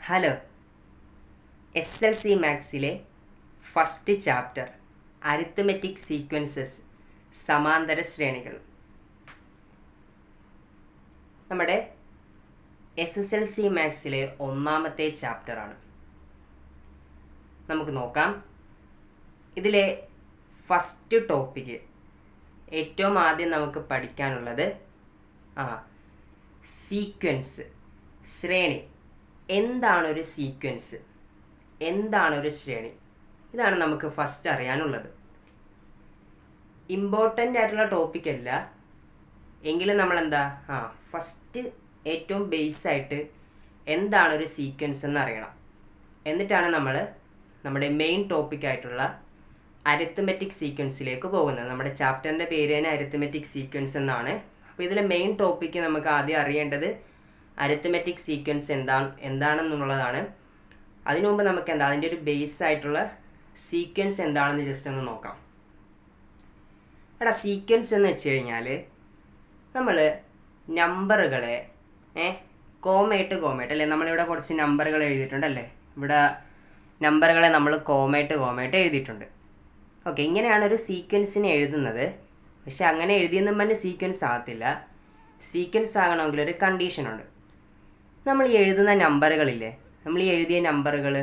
Hello, SLC മാത്സിലെ first chapter arithmetic sequences സമാന്തര ശ്രേണികൾ. നമ്മുടെ SSLC മാത്സിലെ ഒന്നാമത്തെ ചാപ്റ്ററാണ്. നമുക്ക് നോക്കാം. ഇതിലെ ഫസ്റ്റ് ടോപ്പിക്ക് ഏറ്റവും ആദ്യം നമുക്ക് പഠിക്കാനുള്ളത് സീക്വൻസ്, ശ്രേണി. എന്താണൊരു സീക്വൻസ്, എന്താണൊരു ശ്രേണി, ഇതാണ് നമുക്ക് ഫസ്റ്റ് അറിയാനുള്ളത്. ഇമ്പോർട്ടൻ്റ് ആയിട്ടുള്ള ടോപ്പിക്കല്ല എങ്കിലും നമ്മളെന്താ ഫസ്റ്റ് ഏറ്റവും ബേസായിട്ട് എന്താണൊരു സീക്വൻസ് എന്ന് അറിയണം. എന്നിട്ടാണ് നമ്മൾ നമ്മുടെ മെയിൻ ടോപ്പിക്കായിട്ടുള്ള അരിത്മെറ്റിക് സീക്വൻസിലേക്ക് പോകുന്നത്. നമ്മുടെ ചാപ്റ്ററിൻ്റെ പേര് തന്നെ അരിത്മെറ്റിക് സീക്വൻസ് എന്നാണ്. അപ്പോൾ ഇതിലെ മെയിൻ ടോപ്പിക്ക് നമുക്ക് ആദ്യം അറിയേണ്ടത് അരിത്മെറ്റിക് സീക്വൻസ് എന്താണെന്നുള്ളതാണ്. അതിനു മുമ്പ് നമുക്ക് അതിൻ്റെ ഒരു ബേസ് ആയിട്ടുള്ള സീക്വൻസ് എന്താണെന്ന് ജസ്റ്റ് ഒന്ന് നോക്കാം. സീക്വൻസ് എന്ന് വെച്ച് കഴിഞ്ഞാൽ നമ്മൾ നമ്പറുകളെ കോമയായിട്ട് അല്ലേ, നമ്മളിവിടെ കുറച്ച് നമ്പറുകൾ എഴുതിയിട്ടുണ്ടല്ലേ, ഇവിടെ നമ്പറുകളെ നമ്മൾ കോമയായിട്ട് എഴുതിയിട്ടുണ്ട്. ഓക്കെ, ഇങ്ങനെയാണ് ഒരു സീക്വൻസിനെ എഴുതുന്നത്. പക്ഷെ അങ്ങനെ എഴുതിയെന്നും പറഞ്ഞ് സീക്വൻസ് ആകത്തില്ല. സീക്വൻസ് ആകണമെങ്കിൽ ഒരു കണ്ടീഷനുണ്ട്. നമ്മൾ ഈ എഴുതുന്ന നമ്പറുകളില്ലേ, നമ്മൾ ഈ എഴുതിയ നമ്പറുകൾ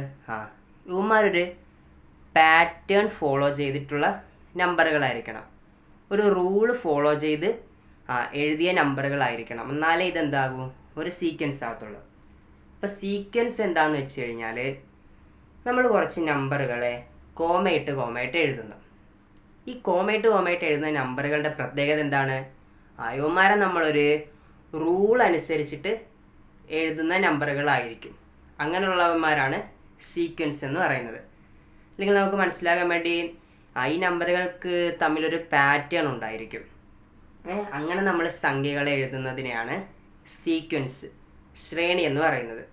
ഇവന്മാരൊരു പാറ്റേൺ ഫോളോ ചെയ്തിട്ടുള്ള നമ്പറുകളായിരിക്കണം, ഒരു റൂള് ഫോളോ ചെയ്ത് എഴുതിയ നമ്പറുകളായിരിക്കണം. എന്നാലേ ഇതെന്താകും, ഒരു സീക്വൻസ് ആകത്തുള്ളൂ. അപ്പോൾ സീക്വൻസ് എന്താണെന്ന് വെച്ച് കഴിഞ്ഞാൽ നമ്മൾ കുറച്ച് നമ്പറുകളെ കോമയിട്ട് എഴുതുന്നു. ഈ കോമയിട്ട് എഴുതുന്ന നമ്പറുകളുടെ പ്രത്യേകത എന്താണ്? ഇവന്മാരെ നമ്മളൊരു റൂൾ അനുസരിച്ചിട്ട് എഴുതുന്ന നമ്പറുകളായിരിക്കും. അങ്ങനെയുള്ളവന്മാരാണ് സീക്വൻസ് എന്ന് പറയുന്നത്. അല്ലെങ്കിൽ നമുക്ക് മനസ്സിലാകാൻ വേണ്ടി ഈ നമ്പറുകൾക്ക് തമ്മിലൊരു പാറ്റേൺ ഉണ്ടായിരിക്കും. അങ്ങനെ നമ്മൾ സംഖ്യകളെ എഴുതുന്നതിനെയാണ് സീക്വൻസ്, ശ്രേണി എന്ന് പറയുന്നത്.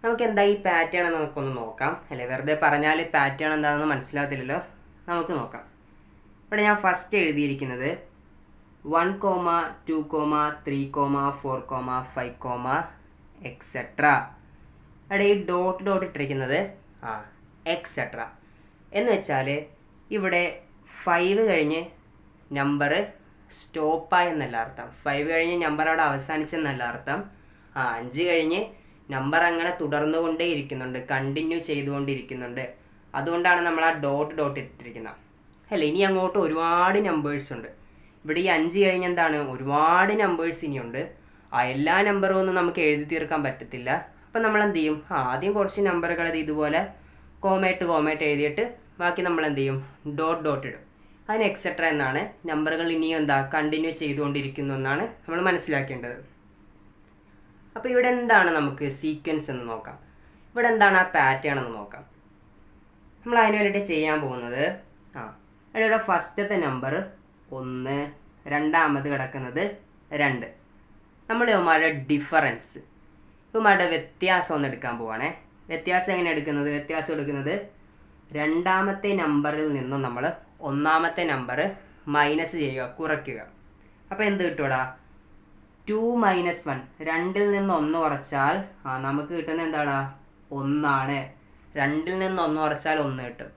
നമുക്ക് എന്താ ഈ പാറ്റേൺ എന്ന് നമുക്കൊന്ന് നോക്കാം. അല്ലേ, വെറുതെ പറഞ്ഞാൽ പാറ്റേൺ എന്താണെന്ന് മനസ്സിലാകത്തില്ലല്ലോ. നമുക്ക് നോക്കാം. ഇവിടെ ഞാൻ ഫസ്റ്റ് എഴുതിയിരിക്കുന്നത് 1, 2, 3, 4, 5, എക്സെട്ര. അവിടെ ഈ ഡോട്ട് ഇട്ടിരിക്കുന്നത് എക്സെട്ര എന്ന് വെച്ചാൽ ഇവിടെ 5 കഴിഞ്ഞ് നമ്പർ സ്റ്റോപ്പായെന്നല്ല അർത്ഥം. 5 കഴിഞ്ഞ് നമ്പർ അവിടെ അവസാനിച്ചെന്നല്ല അർത്ഥം. 5 കഴിഞ്ഞ് നമ്പർ അങ്ങനെ തുടർന്നുകൊണ്ടേ ഇരിക്കുന്നുണ്ട്, കണ്ടിന്യൂ ചെയ്തുകൊണ്ടിരിക്കുന്നുണ്ട്. അതുകൊണ്ടാണ് നമ്മൾ ആ ഡോട്ട് ഇട്ടിരിക്കുന്നത്. അല്ല, ഇനി അങ്ങോട്ട് ഒരുപാട് നമ്പേഴ്സ് ഉണ്ട്. ഇവിടെ ഈ 5 കഴിഞ്ഞ് എന്താണ്, ഒരുപാട് നമ്പേഴ്സ് ഇനിയുണ്ട്. എല്ലാ നമ്പറും ഒന്നും നമുക്ക് എഴുതി തീർക്കാൻ പറ്റത്തില്ല. അപ്പം നമ്മൾ എന്ത് ചെയ്യും, ആദ്യം കുറച്ച് നമ്പറുകൾ ഇതുപോലെ കോമയിട്ട് എഴുതിയിട്ട് ബാക്കി നമ്മൾ എന്ത് ചെയ്യും, ഡോട്ട് ഇടും. അതിന് എക്സെട്ര എന്നാണ്. നമ്പറുകൾ ഇനിയും കണ്ടിന്യൂ ചെയ്തുകൊണ്ടിരിക്കുന്നു എന്നാണ് നമ്മൾ മനസ്സിലാക്കേണ്ടത്. അപ്പോൾ ഇവിടെ എന്താണ് നമുക്ക് സീക്വൻസ് എന്ന് നോക്കാം. ഇവിടെ എന്താണ് ആ പാറ്റേൺ എന്ന് നോക്കാം. നമ്മൾ അതിന് വേണ്ടിയിട്ട് ചെയ്യാൻ പോകുന്നത് ഇവിടെ ഫസ്റ്റത്തെ നമ്പർ 1, രണ്ടാമത് കിടക്കുന്നത് 2. നമ്മൾ ഇവന്മാരുടെ ഡിഫറൻസ്, ഇവന്മാരുടെ വ്യത്യാസം ഒന്ന് എടുക്കാൻ പോവാണേ. വ്യത്യാസം എങ്ങനെ എടുക്കുന്നത്? വ്യത്യാസം എടുക്കുന്നത് രണ്ടാമത്തെ നമ്പറിൽ നിന്നും നമ്മൾ ഒന്നാമത്തെ നമ്പർ മൈനസ് ചെയ്യുക, കുറയ്ക്കുക. അപ്പോൾ എന്ത് കിട്ടൂടാ, 2 - 1. 2ൽ നിന്ന് 1 കുറച്ചാൽ നമുക്ക് കിട്ടുന്നത് എന്താടാ, 1 ആണ്. 2ൽ നിന്ന് 1 കുറച്ചാൽ 1 കിട്ടും.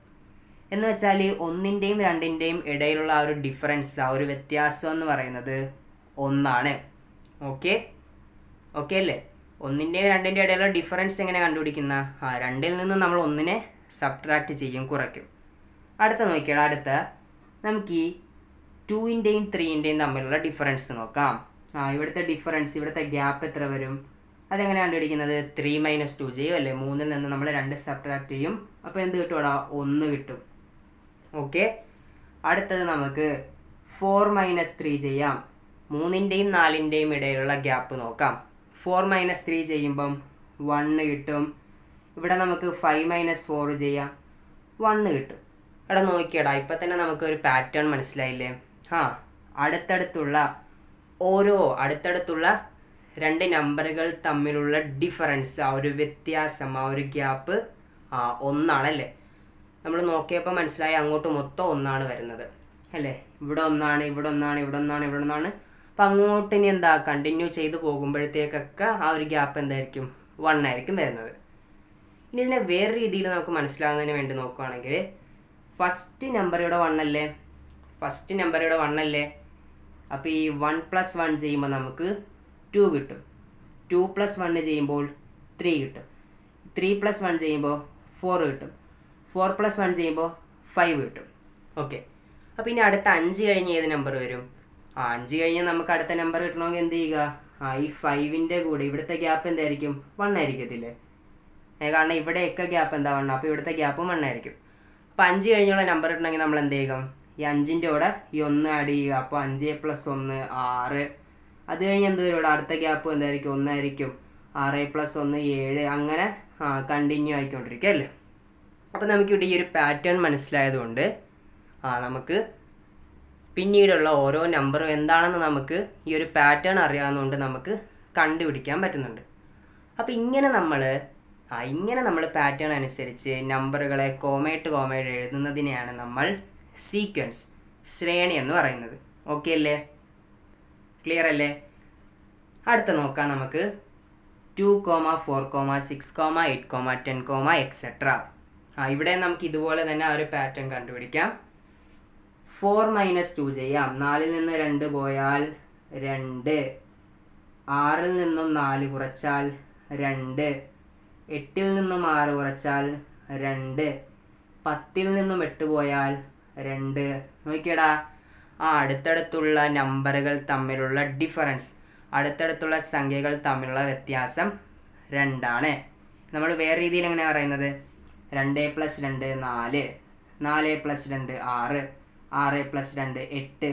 എന്ന് വെച്ചാൽ 1ൻ്റെയും 2ൻ്റെയും ഇടയിലുള്ള ആ ഒരു ഡിഫറൻസ്, ആ ഒരു വ്യത്യാസം എന്ന് പറയുന്നത് 1 ആണ്. ഓക്കെ അല്ലേ? 1ൻ്റെയും 2ൻ്റെയും ഇടയിലുള്ള ഡിഫറൻസ് എങ്ങനെ കണ്ടുപിടിക്കുന്ന? 2ൽ നിന്ന് നമ്മൾ 1നെ സബ്ട്രാക്റ്റ് ചെയ്യും, കുറയ്ക്കും. അടുത്ത നോക്കിയാൽ അടുത്ത നമുക്ക് ഈ 2ൻ്റെയും 3ൻ്റെയും തമ്മിലുള്ള ഡിഫറൻസ് നോക്കാം. ഇവിടുത്തെ ഡിഫറൻസ്, ഇവിടുത്തെ ഗ്യാപ്പ് എത്ര വരും? അതെങ്ങനെ കണ്ടുപിടിക്കുന്നത്? 3 - 2 ചെയ്യും അല്ലേ. 3ൽ നിന്ന് നമ്മൾ 2 സബ്ട്രാക്ട് ചെയ്യും. അപ്പോൾ എന്ത് കിട്ടും? 1 കിട്ടും. ഓക്കെ, അടുത്തത് നമുക്ക് 4 - 3 ചെയ്യാം. 3ൻ്റെയും 4ൻ്റെയും ഇടയിലുള്ള ഗ്യാപ്പ് നോക്കാം. 4 - 3 ചെയ്യുമ്പം 1 കിട്ടും. ഇവിടെ നമുക്ക് 5 - 4 ചെയ്യാം, 1 കിട്ടും. ഇവിടെ നോക്കിയടാ, ഇപ്പം തന്നെ നമുക്കൊരു പാറ്റേൺ മനസ്സിലായില്ലേ? അടുത്തടുത്തുള്ള 2 നമ്പറുകൾ തമ്മിലുള്ള ഡിഫറൻസ്, ആ ഒരു വ്യത്യാസം, ആ ഒരു ഗ്യാപ്പ് 1 ആണല്ലേ. നമ്മൾ നോക്കിയപ്പോൾ മനസ്സിലായി, അങ്ങോട്ട് മൊത്തം 1 ആണ് വരുന്നത് അല്ലേ. ഇവിടെ 1 ആണ്, ഇവിടെ 1 ആണ്, ഇവിടെ 1 ആണ്, ഇവിടെ 1 ആണ്. അപ്പം അങ്ങോട്ട് ഇനി കണ്ടിന്യൂ ചെയ്ത് പോകുമ്പോഴത്തേക്കൊക്കെ ആ ഒരു ഗ്യാപ്പ് എന്തായിരിക്കും, 1 ആയിരിക്കും വരുന്നത്. ഇനി ഇതിനെ വേറെ രീതിയിൽ നമുക്ക് മനസ്സിലാകുന്നതിന് വേണ്ടി നോക്കുകയാണെങ്കിൽ ഫസ്റ്റ് നമ്പർ ഇവിടെ 1 അല്ലേ, ഫസ്റ്റ് നമ്പർ ഇവിടെ 1 അല്ലേ. അപ്പോൾ ഈ 1 + 1 ചെയ്യുമ്പോൾ നമുക്ക് 2 കിട്ടും. 2 + 1 ചെയ്യുമ്പോൾ 3 കിട്ടും. 3 + 1 ചെയ്യുമ്പോൾ 4 കിട്ടും. 4 + 1 ചെയ്യുമ്പോൾ 5 കിട്ടും. ഓക്കെ. അപ്പോൾ ഇനി അടുത്ത 5 കഴിഞ്ഞ് ഏത് നമ്പർ വരും? 5 കഴിഞ്ഞ് നമുക്ക് അടുത്ത നമ്പർ കിട്ടണമെങ്കിൽ എന്ത് ചെയ്യുക? ഈ 5ൻ്റെ കൂടെ ഇവിടുത്തെ ഗ്യാപ്പ് എന്തായിരിക്കും? 1 ആയിരിക്കത്തില്ലേ? കാരണം ഇവിടെയൊക്കെ ഗ്യാപ്പ് എന്താ 1, അപ്പോൾ ഇവിടുത്തെ ഗ്യാപ്പും 1 ആയിരിക്കും. അപ്പോൾ 5 കഴിഞ്ഞുള്ള നമ്പർ കിട്ടണമെങ്കിൽ നമ്മൾ എന്ത് ചെയ്യും? ഈ 5ൻ്റെ കൂടെ ഈ 1 ആഡ് ചെയ്യുക. അപ്പോൾ 5 + 1 6. അത് കഴിഞ്ഞ് എന്ത് വരും? ഇവിടെ അടുത്ത ഗ്യാപ്പ് എന്തായിരിക്കും? 1 ആയിരിക്കും. 6 + 1 7. അങ്ങനെ കണ്ടിന്യൂ ആയിക്കൊണ്ടിരിക്കുക അല്ലേ. അപ്പോൾ നമുക്കിവിടെ ഈ ഒരു പാറ്റേൺ മനസ്സിലായതുകൊണ്ട് നമുക്ക് പിന്നീടുള്ള ഓരോ നമ്പറും എന്താണെന്ന് നമുക്ക് ഈ ഒരു പാറ്റേൺ അറിയാവുന്നതുകൊണ്ട് നമുക്ക് കണ്ടുപിടിക്കാൻ പറ്റുന്നുണ്ട്. അപ്പോൾ ഇങ്ങനെ നമ്മൾ പാറ്റേൺ അനുസരിച്ച് നമ്പറുകളെ കോമയായിട്ട് എഴുതുന്നതിനെയാണ് നമ്മൾ സീക്വൻസ്, ശ്രേണി എന്ന് പറയുന്നത്. ഓക്കെ അല്ലേ? ക്ലിയർ അല്ലേ? അടുത്ത നോക്കാം നമുക്ക് 2, 4, 6, 8, 10, etc. ഇവിടെ നമുക്ക് ഇതുപോലെ തന്നെ ഒരു പാറ്റേൺ കണ്ടുപിടിക്കാം. 4 - 2 ചെയ്യാം. 4ൽ നിന്ന് 2 പോയാൽ 2, 6ൽ നിന്നും 4 കുറച്ചാൽ 2, 8ൽ നിന്നും 6 കുറച്ചാൽ 2, 10ൽ നിന്നും 8 പോയാൽ 2. നോക്കിയടാ, അടുത്തടുത്തുള്ള നമ്പറുകൾ തമ്മിലുള്ള ഡിഫറൻസ്, അടുത്തടുത്തുള്ള സംഖ്യകൾ തമ്മിലുള്ള വ്യത്യാസം 2 ആണ്. നമ്മൾ വേറെ രീതിയിൽ എങ്ങനെയാണ് പറയുന്നത്? 2 + 2 4, 4 + 2 6, 6 + 2 8,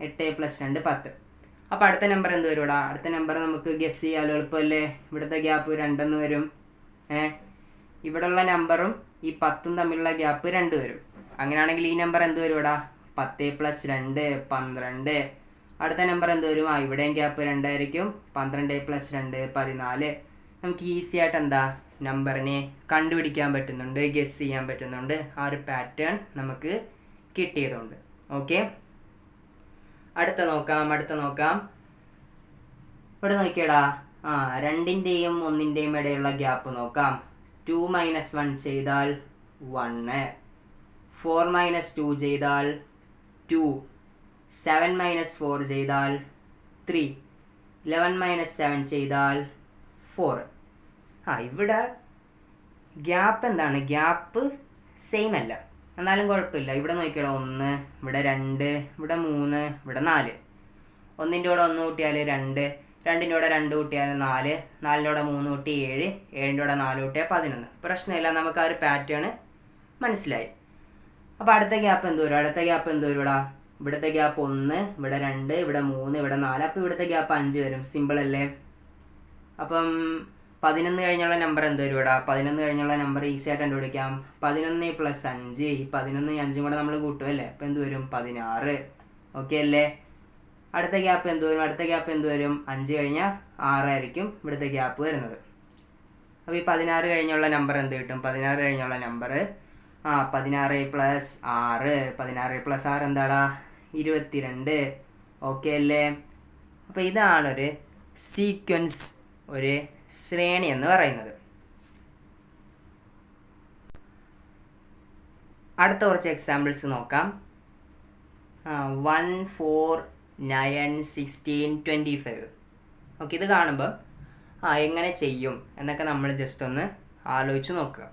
8 + 2 10. അപ്പോൾ അടുത്ത നമ്പർ എന്ത് വരും? ഇവിടെ അടുത്ത നമ്പർ നമുക്ക് ഗസ് ചെയ്യാമല്ലോ, എളുപ്പമല്ലേ? ഇവിടുത്തെ ഗ്യാപ്പ് 2 എന്ന് വരും. ഇവിടെയുള്ള നമ്പറും ഈ 10ഉം തമ്മിലുള്ള ഗ്യാപ്പ് 2 വരും. അങ്ങനെയാണെങ്കിൽ ഈ നമ്പർ എന്ത് വരും? ഇവിടെ 10 + 2 12. അടുത്ത നമ്പർ എന്ത് വരും? ഇവിടെയും ഗ്യാപ്പ് 2 ആയിരിക്കും. 12 + 2 14. നമുക്ക് ഈസി ആയിട്ട് എന്താ നമ്പറിനെ കണ്ടുപിടിക്കാൻ പറ്റുന്നുണ്ട്, ഗസ് ചെയ്യാൻ പറ്റുന്നുണ്ട്. ആ ഒരു പാറ്റേൺ നമുക്ക് കിട്ടിയതുകൊണ്ട്. ഓക്കെ, അടുത്ത നോക്കാം. ഇവിടെ നോക്കിയടാ, 2ൻ്റെയും 1ൻ്റെയും ഇടയിലുള്ള ഗ്യാപ്പ് നോക്കാം. 2 - 1 ചെയ്താൽ 1, 4 - 2 ചെയ്താൽ 2, 7 - 4 ചെയ്താൽ 3, 11 - 7 ചെയ്താൽ 4. ഇവിടെ ഗ്യാപ്പ് എന്താണ്? ഗ്യാപ്പ് സെയിം അല്ല, എന്നാലും കുഴപ്പമില്ല. ഇവിടെ നോക്കിയാലോ, 1, ഇവിടെ 2, ഇവിടെ 3, ഇവിടെ 4. 1ൻ്റെ കൂടെ 1 കൂട്ടിയാൽ 2, 2ൻ്റെ കൂടെ 2 കൂട്ടിയാൽ 4, 4ൻ്റെ കൂടെ 3 കൂട്ടി 7, 7ൻ്റെ കൂടെ 4 കൂട്ടിയാൽ 11. പ്രശ്നമില്ല, നമുക്ക് ആ ഒരു പാറ്റേൺ മനസ്സിലായി. അപ്പോൾ അടുത്ത ഗ്യാപ്പ് എന്ത് വരും? ഇവിടുത്തെ ഗ്യാപ്പ് 1, ഇവിടെ 2, ഇവിടെ 3, ഇവിടെ 4. അപ്പോൾ ഇവിടുത്തെ ഗ്യാപ്പ് 5 വരും. സിമ്പിൾ അല്ലേ? അപ്പം 11 കഴിഞ്ഞുള്ള നമ്പർ എന്ത് വരും? 11 കഴിഞ്ഞുള്ള നമ്പർ ഈസി ആയിട്ട് കണ്ടുപിടിക്കാം. 11 + 5, ഈ 11 5ഉം കൂടെ നമ്മൾ കൂട്ടും അല്ലേ? അപ്പോൾ എന്ത് വരും? 16. ഓക്കെ അല്ലേ? അടുത്ത ഗ്യാപ്പ് എന്ത് വരും? 5 കഴിഞ്ഞാൽ 6 ആയിരിക്കും ഇവിടുത്തെ ഗ്യാപ്പ് വരുന്നത്. അപ്പോൾ ഈ 16 കഴിഞ്ഞുള്ള നമ്പർ എന്ത് കിട്ടും? 16 കഴിഞ്ഞുള്ള നമ്പർ 16 + 6, 16 + 6 എന്താടാ? 22. ഓക്കെ അല്ലേ? അപ്പോൾ ഇതാണൊരു സീക്വൻസ്, ഒരു ശ്രേണി എന്ന് പറയുന്നത്. അടുത്ത കുറച്ച് എക്സാമ്പിൾസ് നോക്കാം. 1, 4, 9, 16, 25. ഓക്കെ, ഇത് കാണുമ്പോൾ എങ്ങനെ ചെയ്യും എന്നൊക്കെ നമ്മൾ ജസ്റ്റ് ഒന്ന് ആലോചിച്ച് നോക്കുക.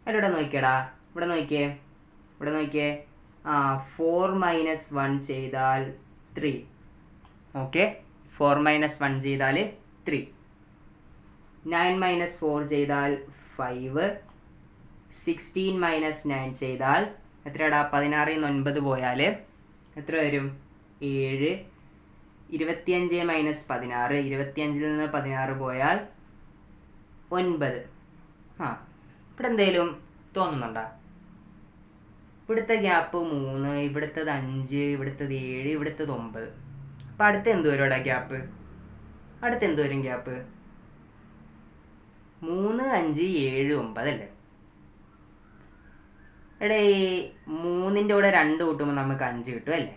ഇവിടെ നോക്കിയടാ, ഇവിടെ നോക്കിയേ 4 - 1 ചെയ്താൽ 3. ഓക്കെ, 4 - 1 ചെയ്താൽ 3. 9 - 4 ചെയ്താൽ 5. 16 - 9 ചെയ്താൽ എത്രയാടാ? 16ൽ നിന്ന് 9 പോയാൽ എത്ര വരും? 7. 25 - 16, 25ൽ നിന്ന് 16 പോയാൽ 9. ഇവിടെ എന്തെങ്കിലും തോന്നുന്നുണ്ടോ? ഇവിടുത്തെ ഗ്യാപ്പ് 3, ഇവിടുത്തത് 5, ഇവിടുത്തത് 7, ഇവിടുത്തത് 9. അപ്പം അടുത്ത എന്ത് വരും ഇവിടെ ഗ്യാപ്പ്? അടുത്ത് എന്ത് വരും ഗ്യാപ്പ്? 3, 5, 7, 9 അല്ലേ? ഇവിടെ ഈ 3ൻ്റെ കൂടെ 2 കൂട്ടുമ്പോൾ നമുക്ക് 5 കിട്ടും അല്ലേ?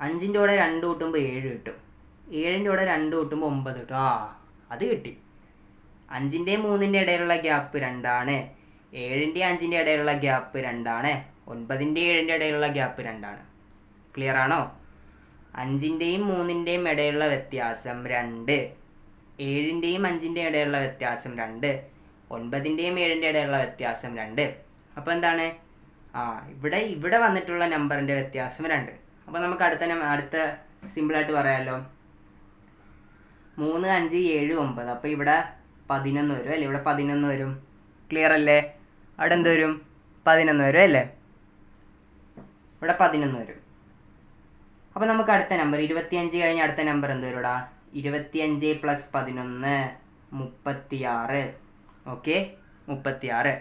5ൻ്റെ കൂടെ 2 കൂട്ടുമ്പോൾ 7 കിട്ടും. 7ൻ്റെ കൂടെ 2 കൂട്ടുമ്പോൾ 9 കിട്ടും. അത് കിട്ടി. 5ൻ്റെയും 3ൻ്റെ ഇടയിലുള്ള ഗ്യാപ്പ് 2 ആണ്. 7ൻ്റെയും 5ൻ്റെ ഇടയിലുള്ള ഗ്യാപ്പ് 2 ആണ്. 9ൻ്റെയും 7ൻ്റെ ഇടയിലുള്ള ഗ്യാപ്പ് 2 ആണ്. ക്ലിയർ ആണോ? 5ൻ്റെയും 3ൻ്റെയും ഇടയിലുള്ള വ്യത്യാസം 2, 7ൻ്റെയും 5ൻ്റെയും ഇടയിലുള്ള വ്യത്യാസം 2, 9ൻ്റെയും 7ൻ്റെ ഇടയിലുള്ള വ്യത്യാസം 2. അപ്പോൾ എന്താണ്? ഇവിടെ വന്നിട്ടുള്ള നമ്പറിൻ്റെ വ്യത്യാസം 2. അപ്പോൾ നമുക്ക് അടുത്ത സിമ്പിളായിട്ട് പറയാമല്ലോ. 3, 5, 7, 9. അപ്പോൾ ഇവിടെ 11 വരും അല്ലേ? ഇവിടെ 11 വരും. ക്ലിയർ അല്ലേ? അവിടെ എന്ത് വരും? 11 വരും അല്ലേ? ഇവിടെ 11 വരും. അപ്പോൾ നമുക്ക് അടുത്ത നമ്പർ 25 കഴിഞ്ഞ് അടുത്ത നമ്പർ എന്ത് വരും? ഇവിടെ 25 + 11 36. ഓക്കെ, 36.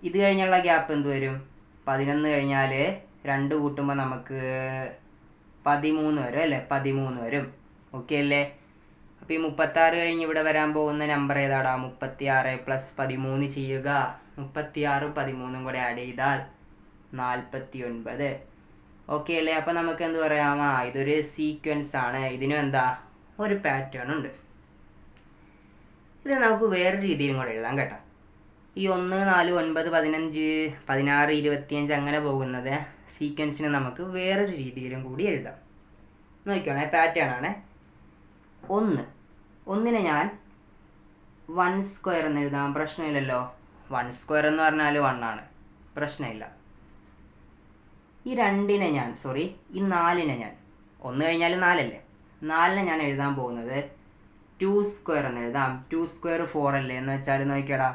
ഇത് കഴിഞ്ഞുള്ള ഗ്യാപ്പ് എന്ത് വരും? 11 കഴിഞ്ഞാൽ 2 കൂട്ടുമ്പോൾ നമുക്ക് 13 വരും അല്ലേ? 13 വരും. ഓക്കെ അല്ലേ? അപ്പോൾ ഈ 36 കഴിഞ്ഞ് ഇവിടെ വരാൻ പോകുന്ന നമ്പർ ഏതാടാ? 36 + 13 ചെയ്യുക. 36 13 കൂടെ ആഡ് ചെയ്താൽ 49. ഓക്കെ അല്ലേ? അപ്പോൾ നമുക്ക് എന്ത് പറയാം? ഇതൊരു സീക്വൻസ് ആണ്. ഇതിനും എന്താ? ഒരു പാറ്റേൺ ഉണ്ട്. ഇത് നമുക്ക് വേറെ രീതിയിലും കൂടെ എഴുതാം കേട്ടോ. ഈ 1, 4, 9, 15, 16, 25 അങ്ങനെ പോകുന്നത് സീക്വൻസിനെ നമുക്ക് വേറൊരു രീതിയിലും കൂടി എഴുതാം. നോക്കിക്കോണേ, പാറ്റേൺ ആണ്. 1നെ ഞാൻ 1² എന്ന് എഴുതാം. പ്രശ്നമില്ലല്ലോ. 1² എന്ന് പറഞ്ഞാൽ 1 ആണ്. പ്രശ്നമില്ല. ഈ 2നെ ഞാൻ ഈ 4നെ ഞാൻ 1 കഴിഞ്ഞാൽ 4 അല്ലേ? 4നെ ഞാൻ എഴുതാൻ പോകുന്നത് 2² എന്ന് എഴുതാം. 2² 4 അല്ലേ? എന്ന് വെച്ചാൽ നോക്കിയടാ,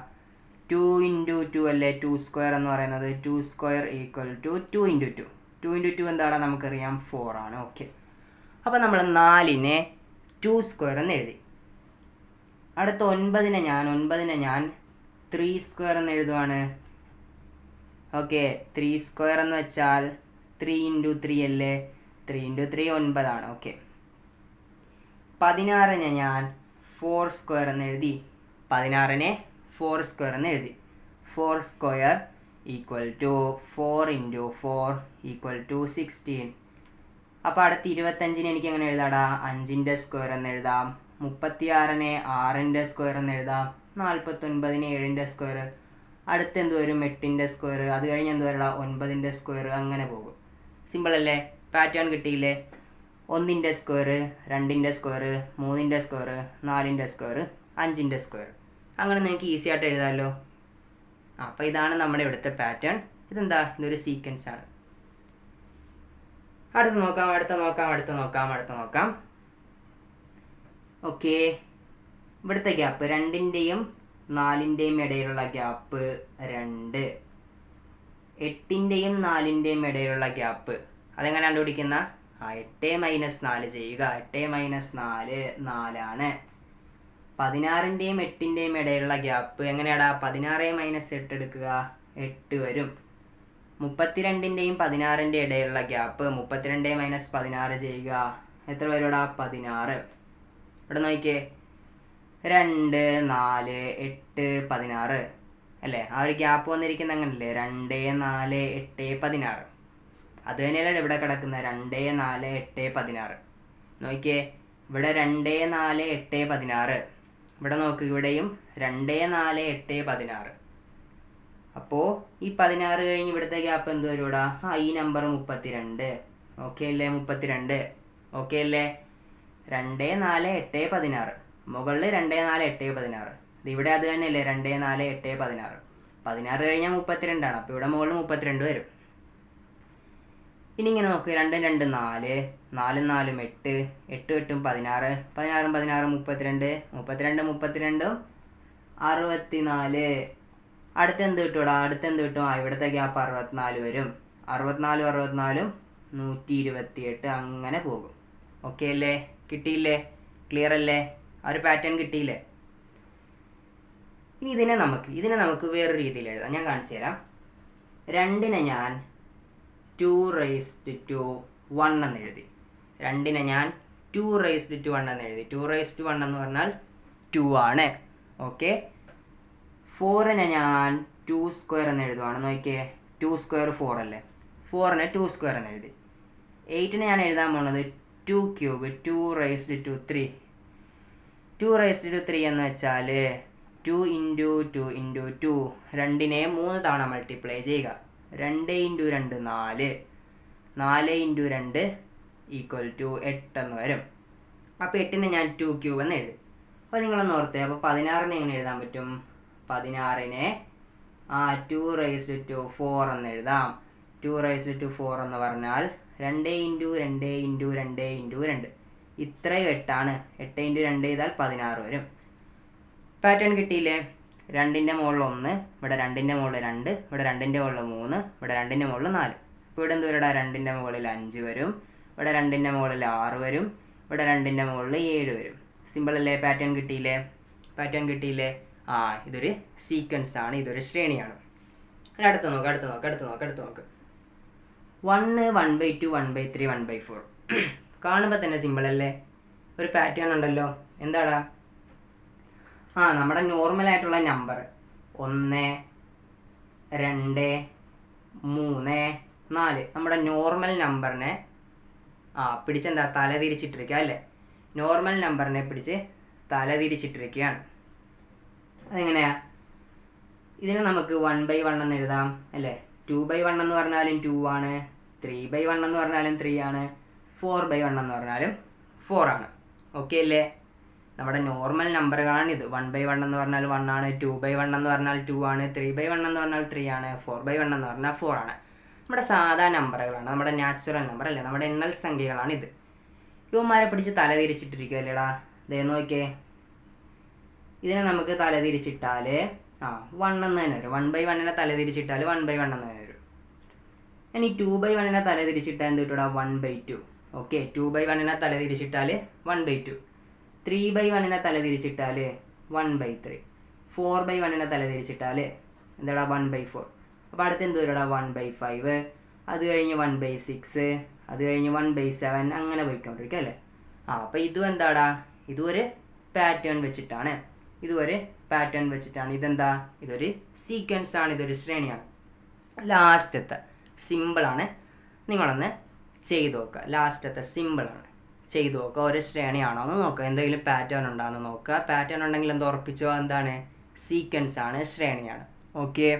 2 × 2 അല്ലേ 2² എന്ന് പറയുന്നത്. 2² = 2 × 2. 2 × 2 എന്താടാ? നമുക്കറിയാം 4 ആണ്. ഓക്കെ, അപ്പോൾ നമ്മൾ 4നെ 2² എന്ന് എഴുതി. അടുത്ത 9നെ ഞാൻ 3² എന്ന് എഴുതുവാണ്. ഓക്കെ, 3² എന്ന് വെച്ചാൽ 3 × 3 അല്ലേ? 3 × 3 9 ആണ്. ഓക്കെ, 16നെ ഞാൻ 4² എന്ന് എഴുതി. 16നെ 4² എന്ന് എഴുതി. 4² = 4 × 4 = 16. അപ്പോൾ അടുത്ത 25നെ എനിക്ക് എങ്ങനെ എഴുതാടാ? 5ൻ്റെ സ്ക്വയർ എന്ന് എഴുതാം. 36നെ 6ൻ്റെ സ്ക്വയർ എന്ന് എഴുതാം. 49നെ 7ൻ്റെ സ്ക്വയർ. അടുത്ത് എന്ത് വരും? 8ൻ്റെ സ്ക്വയർ. അത് കഴിഞ്ഞ് എന്ത് വരടാ? 9ൻ്റെ സ്ക്വയർ. അങ്ങനെ പോകും. സിമ്പിൾ അല്ലേ? പാറ്റേൺ കിട്ടിയില്ലേ? 1ൻ്റെ സ്ക്വയർ, 2ൻ്റെ സ്ക്വയർ, 3ൻ്റെ സ്ക്വയർ, 4ൻ്റെ സ്ക്വയർ, 5ൻ്റെ സ്ക്വയർ. അങ്ങനെ നിങ്ങൾക്ക് ഈസി ആയിട്ട് എഴുതാമല്ലോ. അപ്പോൾ ഇതാണ് നമ്മുടെ ഇവിടുത്തെ പാറ്റേൺ. ഇതെന്താ? ഇതൊരു സീക്വൻസ് ആണ്. അടുത്ത് നോക്കാം. ഓക്കെ, ഇവിടുത്തെ ഗ്യാപ്പ് 2ൻ്റെയും 4ൻ്റെയും ഇടയിലുള്ള ഗ്യാപ്പ് 2. 8ൻ്റെയും 4ൻ്റെയും ഇടയിലുള്ള ഗ്യാപ്പ് അതെങ്ങനെ കണ്ടുപിടിക്കുന്ന? 8 - 4 ചെയ്യുക. 8 - 4 4 ആണ്. 16ൻ്റെയും 8ൻ്റെയും ഇടയിലുള്ള ഗ്യാപ്പ് എങ്ങനെയാടാ? 16 - 8 എടുക്കുക, 8 വരും. 32ൻ്റെയും 16ൻ്റെ ഇടയിലുള്ള ഗ്യാപ്പ് 32 - 16 ചെയ്യുക. എത്ര വരുടാ? 16. ഇവിടെ നോക്കിയേ, 2, 4, 8, 16 അല്ലേ? ആ ഒരു ഗ്യാപ്പ് വന്നിരിക്കുന്നത് അങ്ങനല്ലേ? 2, 4, 8, 16. അത് തന്നെയല്ലേ ഇവിടെ കിടക്കുന്നത്? 2, 4, 8, 16. നോക്കിയേ, ഇവിടെ 2, 4, 8, 16. ഇവിടെ നോക്ക്, ഇവിടെയും 2, 4, 8, 16. അപ്പോൾ ഈ 16 കഴിഞ്ഞ് ഇവിടുത്തെ ഗ്യാപ്പ് എന്ത് വരും ഇവിടെ? ഈ നമ്പർ 32. ഓക്കെ അല്ലേ? 32. ഓക്കെ അല്ലേ? 2, 4, 8, 16. മുകളിൽ 2, 4, 8, 16. ഇവിടെ അത് തന്നെയല്ലേ? 2, 4, 8, 16. 16 കഴിഞ്ഞാൽ 32 ആണ്. അപ്പോൾ ഇവിടെ മുകളിൽ 32 വരും. ഇനി ഇങ്ങനെ നോക്ക്, 2, 2, 4, 4, 4, 8, 8, 8, 16, 16, 16, 32, 32, 32, 64. അടുത്ത് എന്ത് കിട്ടും? ഇവിടുത്തെ ഗ്യാപ്പ് 64 വരും. 64, 64, 128. അങ്ങനെ പോകും. ഓക്കെ അല്ലേ? കിട്ടിയില്ലേ? ക്ലിയർ അല്ലേ? ആ ഒരു പാറ്റേൺ കിട്ടിയില്ലേ? ഇനി ഇതിനെ നമുക്ക് വേറൊരു രീതിയിൽ എഴുതാം. ഞാൻ കാണിച്ചു തരാം. 2നെ ഞാൻ 2⁻1 എന്ന് എഴുതി. 2നെ ഞാൻ 2⁻1 എന്ന് എഴുതി. 2⁻1 എന്ന് പറഞ്ഞാൽ 2 ആണ്. ഓക്കെ, 4നെ ഞാൻ 2² എന്ന് എഴുതുവാണ്. നോക്കിയേ, 2² 4 അല്ലേ? 4നെ 2² എന്ന് എഴുതി. 8നെ ഞാൻ എഴുതാൻ പോകുന്നത് 2³ 2⁻3. 2⁻³ എന്ന് വെച്ചാൽ 2 × 2 × 2, 2നെ 3 തവണ മൾട്ടിപ്ലൈ ചെയ്യുക. 2 × 2 4, 4 × 2 = 8 എന്ന് വരും. അപ്പോൾ 8നെ ഞാൻ 2³ എന്ന് എഴുതും. അപ്പോൾ നിങ്ങളൊന്ന് ഓർത്തേ, അപ്പോൾ 16നെ എങ്ങനെ എഴുതാൻ പറ്റും? 16നെ 2⁻²4 എന്ന് എഴുതാം. 2⁻²4 എന്ന് പറഞ്ഞാൽ 2 × 2 × 2 × 2, ഇത്രയും 8ആണ്. 8 × 2 ചെയ്താൽ 16 വരും. പാറ്റേൺ കിട്ടിയില്ലേ? 2ൻ്റെ മുകളിൽ 1, ഇവിടെ 2ൻ്റെ മുകളിൽ 2, ഇവിടെ 2ൻ്റെ മുകളിൽ 3, ഇവിടെ 2ൻ്റെ മുകളിൽ 4. അപ്പോൾ ഇവിടെ എന്ത് വരും? 2ൻ്റെ മുകളിൽ 5 വരും, ഇവിടെ 2ൻ്റെ മുകളിൽ 6 വരും, ഇവിടെ 2ൻ്റെ മുകളിൽ 7 വരും. സിമ്പിൾ അല്ലേ? പാറ്റേൺ കിട്ടിയില്ലേ? പാറ്റേൺ കിട്ടിയില്ലേ? ഇതൊരു സീക്വൻസ് ആണ്, ഇതൊരു ശ്രേണിയാണ്. അടുത്ത് നോക്ക്. 1, 1/2, 1/3, 1/4. കാണുമ്പോൾ തന്നെ സിമ്പിൾ അല്ലേ? ഒരു പാറ്റേൺ ഉണ്ടല്ലോ. എന്താടാ? നമ്മുടെ നോർമലായിട്ടുള്ള നമ്പർ 1, 2, 3, 4, നമ്മുടെ നോർമൽ നമ്പറിനെ പിടിച്ചെന്താ തല തിരിച്ചിട്ടിരിക്കുക അല്ലേ? നോർമൽ നമ്പറിനെ പിടിച്ച് തല തിരിച്ചിട്ടിരിക്കുകയാണ്. അതെങ്ങനെയാ? ഇതിനെ നമുക്ക് 1/1 എന്ന് എഴുതാം അല്ലേ? 2/1 എന്ന് പറഞ്ഞാലും 2 ആണ്, 3/1 എന്ന് പറഞ്ഞാലും 3 ആണ്, 4/1 എന്ന് പറഞ്ഞാലും 4 ആണ്. ഓക്കെ അല്ലേ? നമ്മുടെ നോർമൽ നമ്പറുകളാണിത്. 1/1 എന്ന് പറഞ്ഞാൽ 1 ആണ്, 2/1 എന്ന് പറഞ്ഞാൽ 2 ആണ്, 3/1 എന്ന് പറഞ്ഞാൽ 3 ആണ്, 4/1 എന്ന് പറഞ്ഞാൽ 4 ആണ്. നമ്മുടെ സാധാ നമ്പറുകളാണ്, നമ്മുടെ നാച്ചുറൽ നമ്പർ അല്ലേ? നമ്മുടെ എണ്ണൽ സംഖ്യകളാണിത്. ഇവന്മാരെ പിടിച്ച് തല തിരിച്ചിട്ടിരിക്കുമല്ലേടാ? ദേ നോക്കിയേ, ഇതിനെ നമുക്ക് തല തിരിച്ചിട്ടാൽ 1 എന്ന് തന്നെ വരും. 1/1നെ തല തിരിച്ചിട്ടാൽ 1/1 എന്ന് തന്നെ വരും. ഇനി 2/1നെ തല തിരിച്ചിട്ടാൽ എന്ത് കിട്ടൂടാ? 1/2. ഓക്കെ, 2/1നെ തല തിരിച്ചിട്ടാൽ 1/2. 3/1നെ തല തിരിച്ചിട്ടാൽ 1/3. 4/1നെ തല തിരിച്ചിട്ടാൽ എന്താടാ? 1/4. അപ്പോൾ അടുത്ത് എന്ത് വരുടാ? 1/5. അത് കഴിഞ്ഞ് 1/6, അത് കഴിഞ്ഞ് 1/7, അങ്ങനെ പോയിക്കൊണ്ടിരിക്കുക അല്ലേ? അപ്പോൾ ഇതും എന്താടാ? ഇതും ഒരു പാറ്റേൺ വെച്ചിട്ടാണ്. ഇതെന്താ? ഇതൊരു സീക്വൻസ് ആണ്, ഇതൊരു ശ്രേണിയാണ്. ലാസ്റ്റത്തെ സിമ്പിളാണ്, നിങ്ങളൊന്ന് ചെയ്ത് നോക്കുക. ലാസ്റ്റത്തെ സിമ്പിളാണ്, ചെയ്ത് നോക്കുക. ഒരു ശ്രേണിയാണോ എന്ന് നോക്കുക, എന്തെങ്കിലും പാറ്റേൺ ഉണ്ടോയെന്ന് നോക്കുക. പാറ്റേൺ ഉണ്ടെങ്കിൽ എന്താ ഉറപ്പിച്ചോ? എന്താണ്? സീക്വൻസ് ആണ്, ശ്രേണിയാണ്. ഓക്കെ.